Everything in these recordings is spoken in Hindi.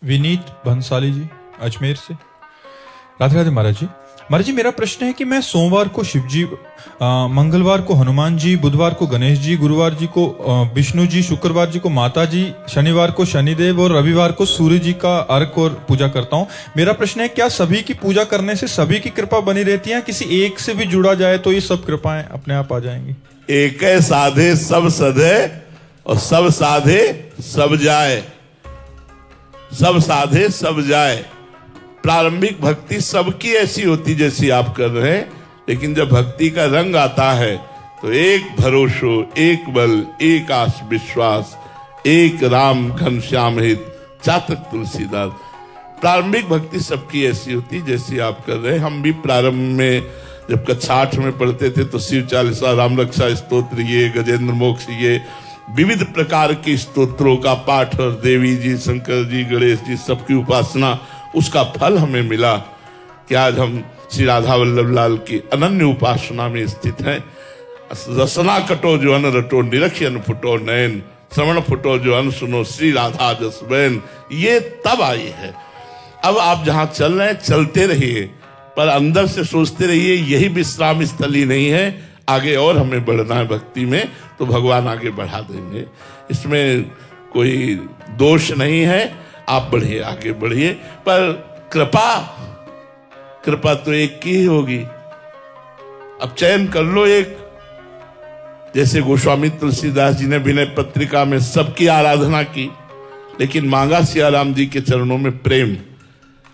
विनीत भंसाली जी अजमेर से। राधे राधे महाराज जी। महाराज जी, मेरा प्रश्न है कि मैं सोमवार को शिव जी, मंगलवार को हनुमान जी, बुधवार को गणेश जी, गुरुवार जी को विष्णु जी, शुक्रवार जी को माता जी, शनिवार को शनिदेव और रविवार को सूर्य जी का अर्घ और पूजा करता हूँ। मेरा प्रश्न है, क्या सभी की पूजा करने से सभी की कृपा बनी रहती है? किसी एक से भी जुड़ा जाए तो ये सब कृपाएं अपने आप आ जाएंगी? एक साधे सब सधे और सब साधे सब जाए। सब साधे सब जाए। प्रारंभिक भक्ति सबकी ऐसी होती जैसी आप कर रहे हैं, लेकिन जब भक्ति का रंग आता है तो एक भरोसो, एक बल, एक आस विश्वास, एक राम घनश्याम हित चातक तुलसीदास। प्रारंभिक भक्ति सबकी ऐसी होती जैसी आप कर रहे हैं। हम भी प्रारंभ में जब कक्षा 8 में पढ़ते थे तो शिव चालीसा, राम रक्षा स्तोत्र, ये गजेंद्र मोक्ष, ये विविध प्रकार के स्तोत्रों का पाठ और देवी जी, शंकर जी, गणेश जी सबकी उपासना, उसका फल हमें मिला कि आज हम श्री राधा वल्लभ लाल की अनन्य उपासना में स्थित हैं। रसना कटो जो अन रटो, निरखी अन फुटो नयन, श्रवण फुटो जो अन सुनो, श्री राधा जस बैन। ये तब आई है। अब आप जहां चल रहे हैं चलते रहिए, पर अंदर से सोचते रहिए यही विश्राम स्थली नहीं है, आगे और हमें बढ़ना है भक्ति में, तो भगवान आगे बढ़ा देंगे। इसमें कोई दोष नहीं है। आप बढ़िए, आगे बढ़िए, पर कृपा तो एक की ही होगी। अब चयन कर लो एक। जैसे गोस्वामी तुलसीदास जी ने विनय पत्रिका में सबकी आराधना की, लेकिन मांगा सियाराम जी के चरणों में प्रेम।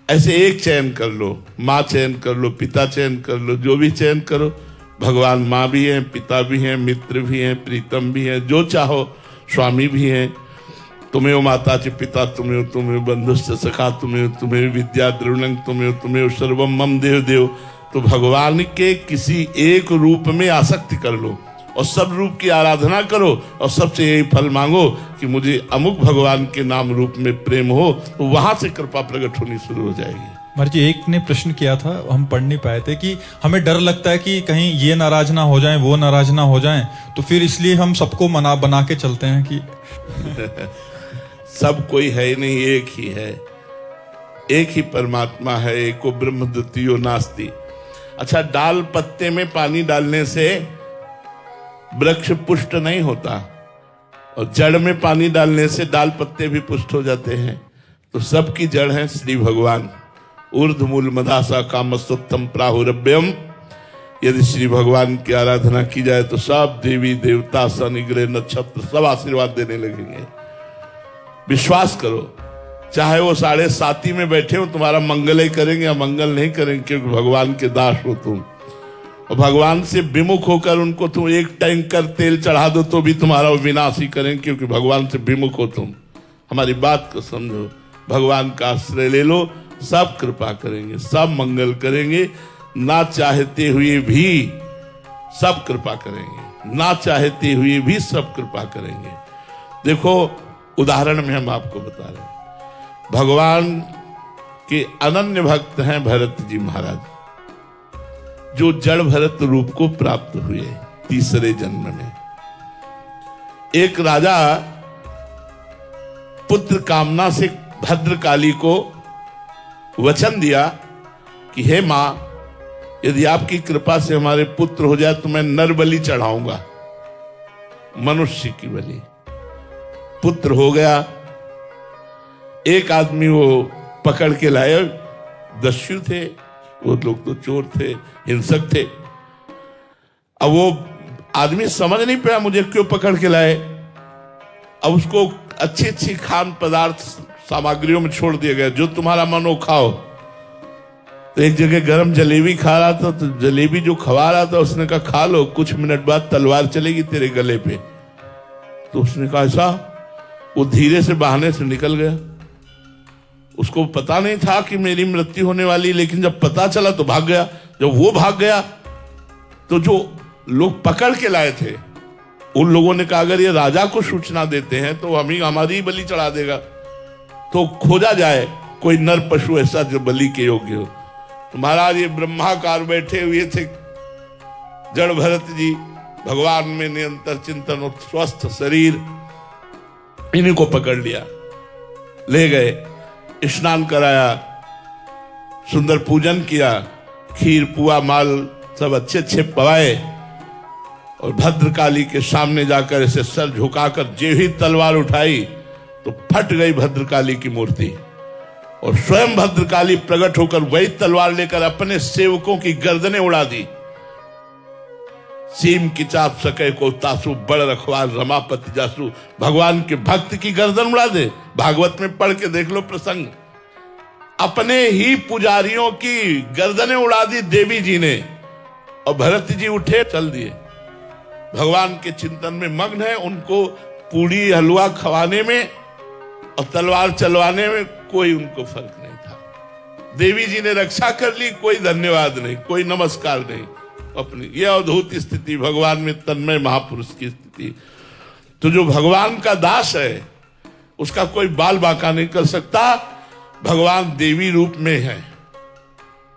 ऐसे एक चयन कर लो, माँ चयन कर लो, पिता चयन कर लो, जो भी चयन करो। भगवान माँ भी हैं, पिता भी हैं, मित्र भी हैं, प्रीतम भी हैं, जो चाहो, स्वामी भी हैं। तुम्हें माता च पिता तुम्हें बंधुश्च सखा तुम्हें विद्या द्रविणं तुम्हें सर्वम मम देव देव। तो भगवान के किसी एक रूप में आसक्ति कर लो और सब रूप की आराधना करो और सबसे यही फल मांगो कि मुझे अमुक भगवान के नाम रूप में प्रेम हो, तो वहां से कृपा प्रकट होनी शुरू हो जाएगी। महाराज जी, एक ने प्रश्न किया था, हम पढ़ नहीं पाए थे, कि हमें डर लगता है कि कहीं ये नाराज ना हो जाएं, वो नाराज ना हो जाएं, तो फिर इसलिए हम सबको बना के चलते हैं कि सब कोई है ही नहीं, एक ही है, एक ही परमात्मा है, एको ब्रह्म द्वितीयो नास्ति। अच्छा, डाल पत्ते में पानी डालने से वृक्ष पुष्ट नहीं होता, और जड़ में पानी डालने से डाल पत्ते भी पुष्ट हो जाते हैं। तो सबकी जड़ है श्री भगवान। ऊर्ध्वमूल मदासा कामस्तोत्तम प्राहुरभ्यम। यदि श्री भगवान की आराधना की जाए तो सब देवी देवता, शनि ग्रह नक्षत्र सब आशीर्वाद देने लगेंगे। विश्वास करो, चाहे वो 7.5 में बैठे हो, तुम्हारा मंगल ही करेंगे या मंगल नहीं करेंगे, क्योंकि भगवान के दास हो तुम। और भगवान से विमुख होकर उनको तुम एक टैंकर तेल चढ़ा दो तो भी तुम्हारा विनाश ही करेंगे, क्योंकि भगवान से विमुख हो तुम। हमारी बात को समझो, भगवान का आश्रय ले लो, सब कृपा करेंगे, सब मंगल करेंगे। ना चाहते हुए भी सब कृपा करेंगे, ना चाहते हुए भी सब कृपा करेंगे। देखो, उदाहरण में हम आपको बता रहे हैं, भगवान के अनन्य भक्त हैं भरत जी महाराज, जो जड़ भरत रूप को प्राप्त हुए 3रे जन्म में। एक राजा पुत्र कामना से भद्रकाली को वचन दिया कि हे मां, यदि आपकी कृपा से हमारे पुत्र हो जाए तो मैं नर बलि चढ़ाऊंगा, मनुष्य की बलि। पुत्र हो गया। एक आदमी वो पकड़ के लाए, दस्यु थे वो लोग, तो चोर थे, हिंसक थे। अब वो आदमी समझ नहीं पाया मुझे क्यों पकड़ के लाए। अब उसको अच्छी अच्छी खान पदार्थ सामग्रियों में छोड़ दिया गया, जो तुम्हारा मन हो खाओ। तो एक जगह गरम जलेबी खा रहा था, तो जलेबी जो खवा रहा था उसने कहा खा लो, कुछ मिनट बाद तलवार चलेगी तेरे गले पे। तो उसने कहा ऐसा। वो धीरे से बहाने से निकल गया। उसको पता नहीं था कि मेरी मृत्यु होने वाली, लेकिन जब पता चला तो भाग गया। जब वो भाग गया तो जो लोग पकड़ के लाए थे उन लोगों ने कहा अगर ये राजा को सूचना देते हैं तो हमारी बलि चढ़ा देगा, तो खोजा जाए कोई नर पशु ऐसा जो बलि के योग्य हो। तो महाराज ये ब्रह्माकार बैठे हुए थे जड़ भरत जी, भगवान में निरंतर चिंतन और स्वस्थ शरीर, इन्हीं को पकड़ लिया, ले गए। स्नान कराया, सुंदर पूजन किया, खीर पुआ माल सब अच्छे अच्छे पवाए, और भद्रकाली के सामने जाकर ऐसे सर झुकाकर जे ही तलवार उठाई तो फट गई भद्रकाली की मूर्ति, और स्वयं भद्रकाली प्रकट होकर वही तलवार लेकर अपने सेवकों की गर्दनें उड़ा दी। सीम की चाप सके को तासु, बड़ रखवार रमापति जासु, भगवान के भक्त की गर्दन उड़ा दे। भागवत में पढ़ के देख लो प्रसंग, अपने ही पुजारियों की गर्दनें उड़ा दी देवी जी ने, और भरत जी उठे चल दिए। भगवान के चिंतन में मग्न है, उनको पूड़ी हलवा खवाने में और तलवार चलवाने में कोई उनको फर्क नहीं था। देवी जी ने रक्षा कर ली, कोई धन्यवाद नहीं, कोई नमस्कार नहीं। अपनी यह अद्भुत स्थिति, भगवान में तन्मय महापुरुष की स्थिति। तो जो भगवान का दास है उसका कोई बाल बांका नहीं कर सकता। भगवान देवी रूप में है,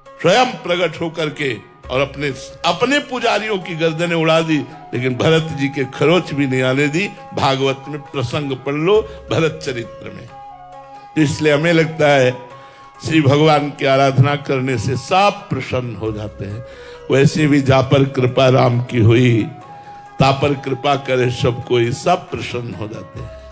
स्वयं प्रकट होकर के, और अपने पुजारियों की गर्दनें उड़ा दी, लेकिन भरत जी के खरोच भी नहीं आने दी। भागवत में प्रसंग पढ़ लो, भरत चरित्र में। इसलिए हमें लगता है श्री भगवान की आराधना करने से सब प्रसन्न हो जाते हैं। वैसे भी जा पर कृपा राम की हुई, ता पर कृपा करे सब कोई, सब प्रसन्न हो जाते हैं।